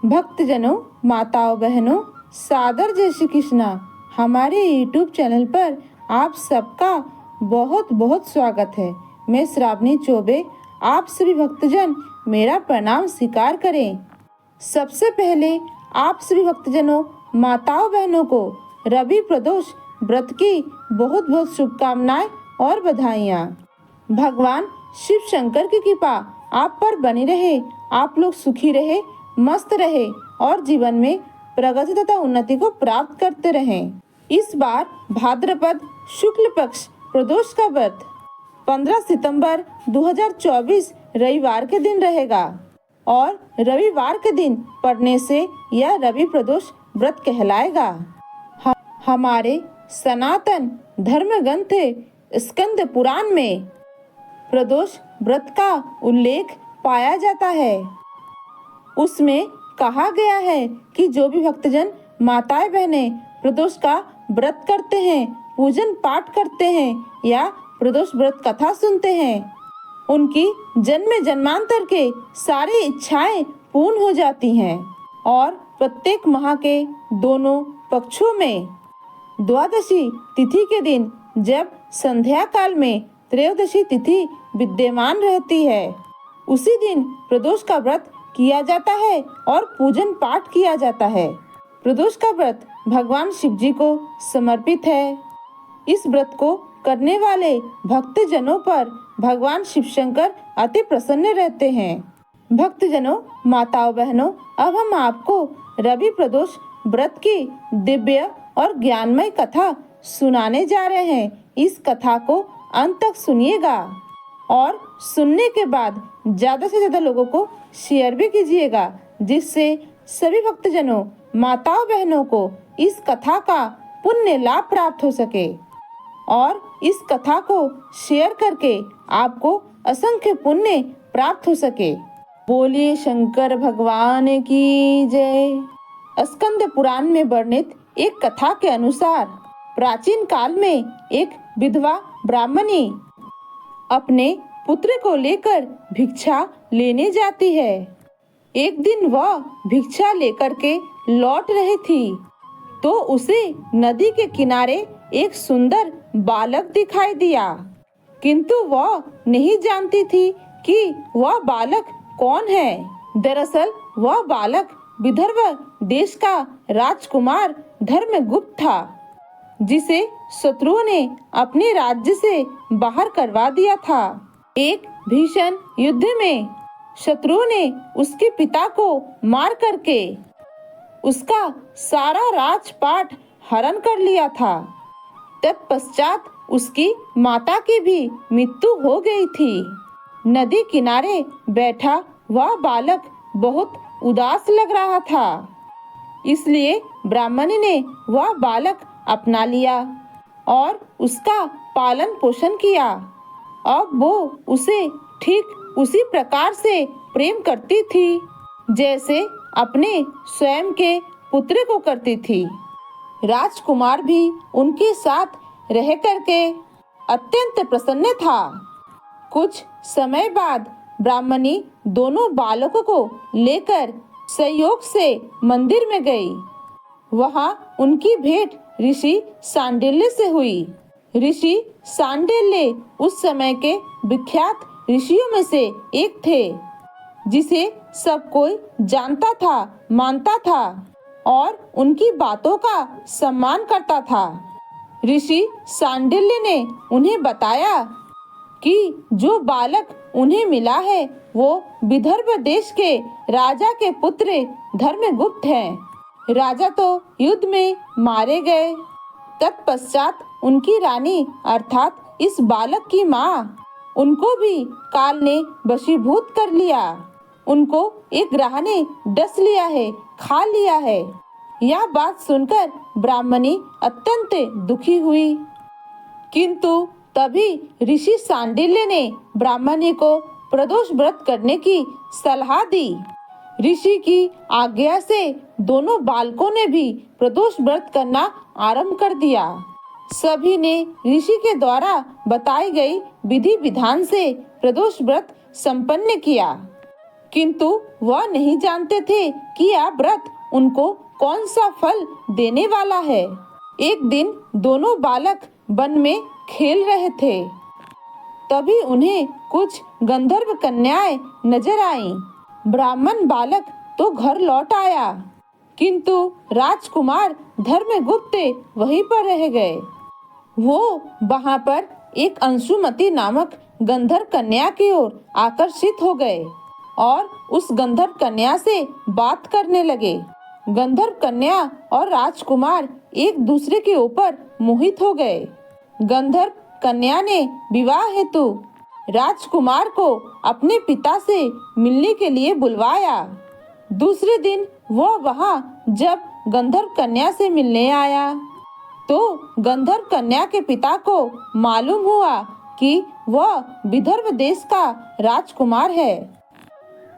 भक्तजनों, माताओं, बहनों, सादर जय श्री कृष्णा। हमारे YouTube चैनल पर आप सबका बहुत बहुत स्वागत है। मैं श्रावणी चौबे, आप सभी भक्तजन मेरा प्रणाम स्वीकार करें। सबसे पहले आप सभी भक्तजनों, माताओं, बहनों को रवि प्रदोष व्रत की बहुत बहुत शुभकामनाएं और बधाइयाँ। भगवान शिव शंकर की कृपा आप पर बनी रहे, आप लोग सुखी रहे, मस्त रहे और जीवन में प्रगति तथा उन्नति को प्राप्त करते रहें। इस बार भाद्रपद शुक्ल पक्ष प्रदोष का व्रत 15 सितंबर 2024 रविवार के दिन रहेगा और रविवार के दिन पढ़ने से यह रवि प्रदोष व्रत कहलाएगा। हमारे सनातन धर्म ग्रंथ स्कंद पुराण में प्रदोष व्रत का उल्लेख पाया जाता है। उसमें कहा गया है कि जो भी भक्तजन माताएं बहनें प्रदोष का व्रत करते हैं, पूजन पाठ करते हैं या प्रदोष व्रत कथा सुनते हैं, उनकी जन्म जन्मांतर के सारी इच्छाएं पूर्ण हो जाती हैं और प्रत्येक माह के दोनों पक्षों में द्वादशी तिथि के दिन जब संध्या काल में त्रयोदशी तिथि विद्यमान रहती है, उसी दिन प्रदोष का व्रत किया जाता है और पूजन पाठ किया जाता है। प्रदोष का व्रत भगवान शिव जी को समर्पित है। इस व्रत को करने वाले भक्तजनों पर भगवान शिव शंकर अति प्रसन्न रहते हैं। भक्तजनों, माताओं, बहनों, अब हम आपको रवि प्रदोष व्रत की दिव्य और ज्ञानमय कथा सुनाने जा रहे हैं। इस कथा को अंत तक सुनिएगा और सुनने के बाद ज़्यादा से ज़्यादा लोगों को शेयर भी कीजिएगा, जिससे सभी भक्तजनों, माताओं, बहनों को इस कथा का पुण्य लाभ प्राप्त हो सके और इस कथा को शेयर करके आपको असंख्य पुण्य प्राप्त हो सके। बोलिए शंकर भगवान की जय। स्कंद पुराण में वर्णित एक कथा के अनुसार प्राचीन काल में एक विधवा ब्राह्मणी अपने पुत्र को लेकर भिक्षा लेने जाती है। एक दिन वह भिक्षा लेकर के लौट रही थी तो उसे नदी के किनारे एक सुंदर बालक दिखाई दिया, किंतु वह नहीं जानती थी कि वह बालक कौन है। दरअसल वह बालक विदर्भ देश का राजकुमार धर्मगुप्त था, जिसे शत्रुओं ने अपने राज्य से बाहर करवा दिया था। एक भीषण युद्ध में शत्रुओं ने उसके पिता को मार करके उसका सारा राजपाट हरण कर लिया था। तत्पश्चात उसकी माता की भी मृत्यु हो गई थी। नदी किनारे बैठा वह बालक बहुत उदास लग रहा था, इसलिए ब्राह्मणी ने वह बालक अपना लिया और उसका पालन पोषण किया। अब वो उसे ठीक उसी प्रकार से प्रेम करती थी जैसे अपने स्वयं के पुत्र को करती थी। राजकुमार भी उनके साथ रह करके अत्यंत प्रसन्न था। कुछ समय बाद ब्राह्मणी दोनों बालकों को लेकर संयोग से मंदिर में गई। वहां उनकी भेंट ऋषि सांडिल्य से हुई। ऋषि सांडिल्य उस समय के विख्यात ऋषियों में से एक थे, जिसे सब कोई जानता था, मानता था और उनकी बातों का सम्मान करता था। ऋषि सांडिल्य ने उन्हें बताया कि जो बालक उन्हें मिला है वो विदर्भ देश के राजा के पुत्र धर्मगुप्त हैं। राजा तो युद्ध में मारे गए। तत्पश्चात उनकी रानी अर्थात इस बालक की माँ, उनको भी काल ने वशीभूत कर लिया। उनको एक ग्रह ने डस लिया है, खा लिया है। यह बात सुनकर ब्राह्मणी अत्यंत दुखी हुई, किंतु तभी ऋषि सांडिल्य ने ब्राह्मणी को प्रदोष व्रत करने की सलाह दी। ऋषि की आज्ञा से दोनों बालकों ने भी प्रदोष व्रत करना आरंभ कर दिया। सभी ने ऋषि के द्वारा बताई गई विधि विधान से प्रदोष व्रत संपन्न किया, किंतु वह नहीं जानते थे कि यह व्रत उनको कौन सा फल देने वाला है। एक दिन दोनों बालक वन में खेल रहे थे। तभी उन्हें कुछ गंधर्व कन्याएं नजर आईं। ब्राह्मण बालक तो घर लौट आया, किंतु राजकुमार धर्मगुप्त वहीं पर रह गए। वो वहां पर एक अंशुमति नामक गंधर्व कन्या की ओर आकर्षित हो गए और उस गंधर्व कन्या से बात करने लगे। गंधर्व कन्या और राजकुमार एक दूसरे के ऊपर मोहित हो गए। गंधर्व कन्या ने विवाह हेतु राजकुमार को अपने पिता से मिलने के लिए बुलवाया। दूसरे दिन वह वहां जब गंधर्व कन्या से मिलने आया तो गंधर्व कन्या के पिता को मालूम हुआ कि वह विदर्भ देश का राजकुमार है।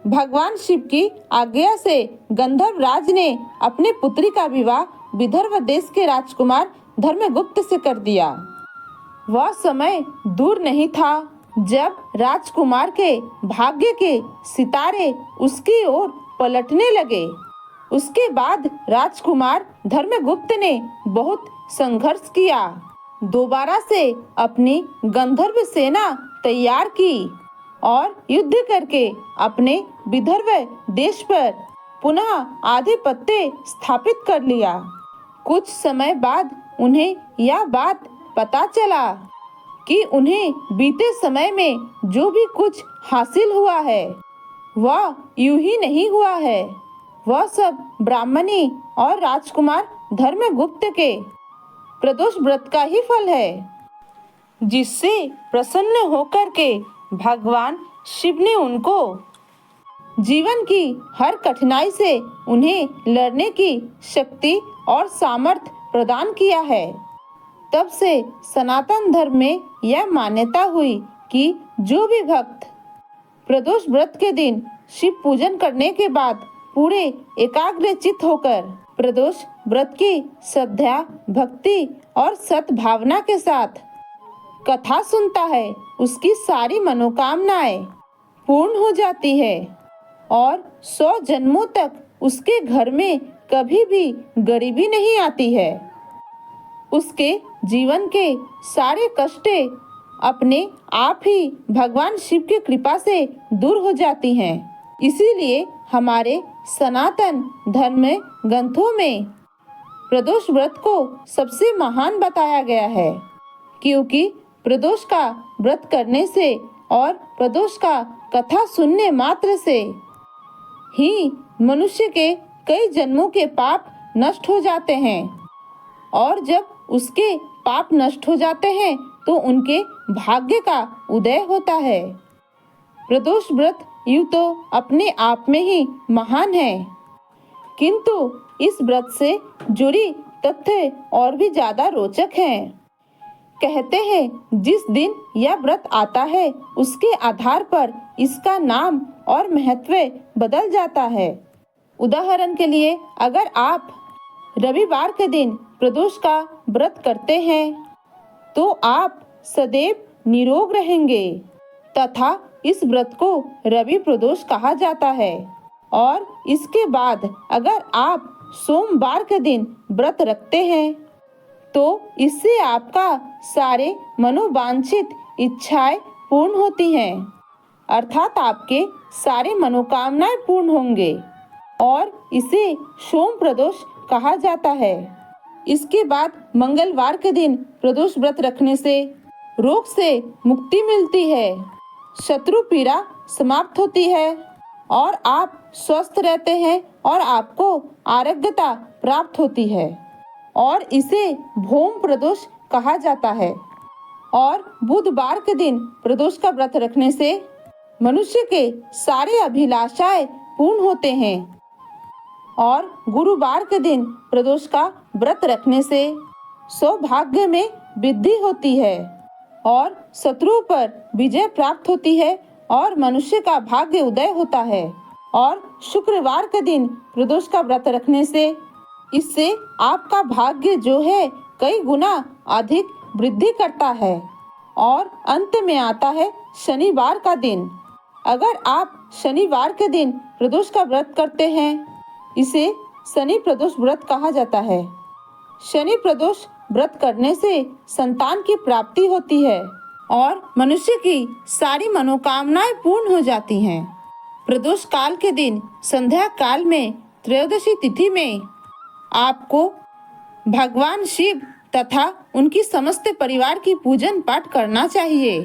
भगवान शिव की आज्ञा से गंधर्व राज ने अपनी पुत्री का विवाह विदर्भ देश के राजकुमार धर्मगुप्त से कर दिया। वह समय दूर नहीं था जब राजकुमार के भाग्य के सितारे उसकी ओर पलटने लगे। उसके बाद राजकुमार धर्मगुप्त ने बहुत संघर्ष किया, दोबारा से अपनी गंधर्व सेना तैयार की और युद्ध करके अपने विदर्भ देश पर पुनः आधिपत्य स्थापित कर लिया। कुछ समय बाद उन्हें यह बात पता चला कि उन्हें बीते समय में जो भी कुछ हासिल हुआ है वह यूं ही नहीं हुआ है, वह सब ब्राह्मणी और राजकुमार धर्मगुप्त के प्रदोष व्रत का ही फल है, जिससे प्रसन्न होकर के भगवान शिव ने उनको जीवन की हर कठिनाई से उन्हें लड़ने की शक्ति और सामर्थ्य प्रदान किया है। तब से सनातन धर्म में यह मान्यता हुई कि जो भी भक्त प्रदोष व्रत के दिन शिव पूजन करने के बाद पूरे एकाग्रचित्त होकर प्रदोष व्रत की श्रद्धा, भक्ति और सद्भावना के साथ कथा सुनता है, उसकी सारी मनोकामनाएं पूर्ण हो जाती है और 100 जन्मों तक उसके घर में कभी भी गरीबी नहीं आती है। उसके जीवन के सारे कष्ट अपने आप ही भगवान शिव की कृपा से दूर हो जाती हैं। इसीलिए हमारे सनातन धर्म ग्रंथों में प्रदोष व्रत को सबसे महान बताया गया है, क्योंकि प्रदोष का व्रत करने से और प्रदोष का कथा सुनने मात्र से ही मनुष्य के कई जन्मों के पाप नष्ट हो जाते हैं और जब उसके पाप नष्ट हो जाते हैं तो उनके भाग्य का उदय होता है। प्रदोष व्रत यूं तो अपने आप में ही महान है, किंतु इस व्रत से जुड़ी तथ्य और भी ज्यादा रोचक हैं। कहते हैं जिस दिन यह व्रत आता है उसके आधार पर इसका नाम और महत्व बदल जाता है। उदाहरण के लिए अगर आप रविवार के दिन प्रदोष का व्रत करते हैं तो आप सदैव निरोग रहेंगे तथा इस व्रत को रवि प्रदोष कहा जाता है। और इसके बाद अगर आप सोमवार के दिन व्रत रखते हैं तो इससे आपका सारे मनोवांछित इच्छाएं पूर्ण होती हैं, अर्थात आपके सारे मनोकामनाएं पूर्ण होंगे और इसे सोम प्रदोष कहा जाता है। इसके बाद मंगलवार के दिन प्रदोष व्रत रखने से रोग से मुक्ति मिलती है, शत्रु पीड़ा समाप्त होती है और आप स्वस्थ रहते हैं और आपको आरोग्यता प्राप्त होती है और इसे भौम प्रदोष कहा जाता है। और बुधवार के दिन प्रदोष का व्रत रखने से मनुष्य के सारे अभिलाषाएं पूर्ण होते हैं और गुरुवार के दिन प्रदोष का व्रत रखने से सौभाग्य में वृद्धि होती है और शत्रुओं पर विजय प्राप्त होती है और मनुष्य का भाग्य उदय होता है। और शुक्रवार के दिन प्रदोष का व्रत रखने से इससे आपका भाग्य जो है कई गुना अधिक वृद्धि करता है। और अंत में आता है शनिवार का दिन। अगर आप शनिवार के दिन प्रदोष का व्रत करते हैं। इसे शनि प्रदोष व्रत कहा जाता है। शनि प्रदोष व्रत करने से संतान की प्राप्ति होती है और मनुष्य की सारी मनोकामनाएं पूर्ण हो जाती हैं। प्रदोष काल के दिन संध्या काल में त्रयोदशी तिथि में आपको भगवान शिव तथा उनकी समस्त परिवार की पूजन पाठ करना चाहिए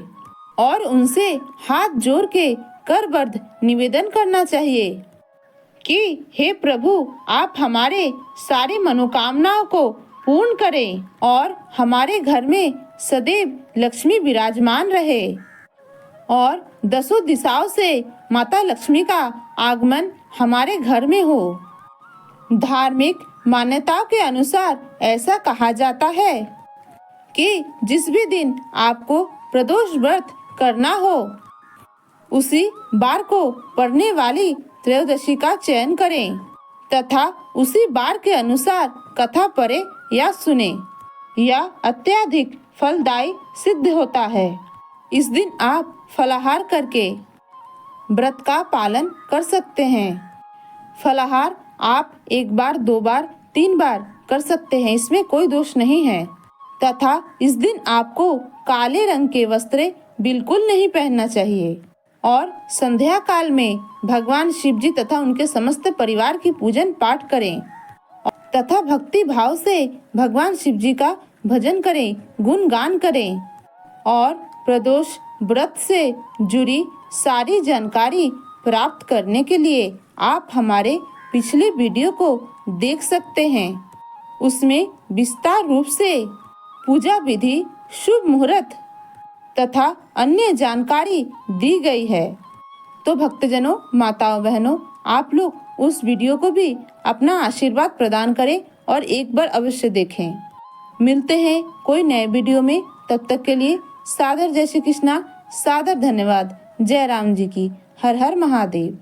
और उनसे हाथ जोड़ के करबद्ध निवेदन करना चाहिए कि हे प्रभु, आप हमारे सारी मनोकामनाओं को पूर्ण करें और हमारे घर में सदैव लक्ष्मी विराजमान रहे और दसों दिशाओं से माता लक्ष्मी का आगमन हमारे घर में हो। धार्मिक मान्यताओं के अनुसार ऐसा कहा जाता है कि जिस भी दिन आपको प्रदोष व्रत करना हो उसी बार को पड़ने वाली त्रयोदशी का चयन करें तथा उसी बार के अनुसार कथा पढ़े या सुने। यह अत्यधिक फलदायी सिद्ध होता है। इस दिन आप फलाहार करके व्रत का पालन कर सकते हैं। फलाहार आप 1 बार, 2 बार, 3 बार कर सकते हैं, इसमें कोई दोष नहीं है। तथा इस दिन आपको काले रंग के वस्त्र बिल्कुल नहीं पहनना चाहिए और संध्या काल में भगवान शिव जी तथा उनके समस्त परिवार की पूजन पाठ करें तथा भक्ति भाव से भगवान शिव जी का भजन करें, गुणगान करें और प्रदोष व्रत से जुड़ी सारी जानकारी प्राप्त करने के लिए आप हमारे पिछले वीडियो को देख सकते हैं। उसमें विस्तार रूप से पूजा विधि, शुभ मुहूर्त तथा अन्य जानकारी दी गई है। तो भक्तजनों, माताओं, बहनों, आप लोग उस वीडियो को भी अपना आशीर्वाद प्रदान करें और एक बार अवश्य देखें। मिलते हैं कोई नए वीडियो में, तब तक के लिए सादर जय श्री कृष्णा, सादर धन्यवाद। जय राम जी की। हर हर महादेव।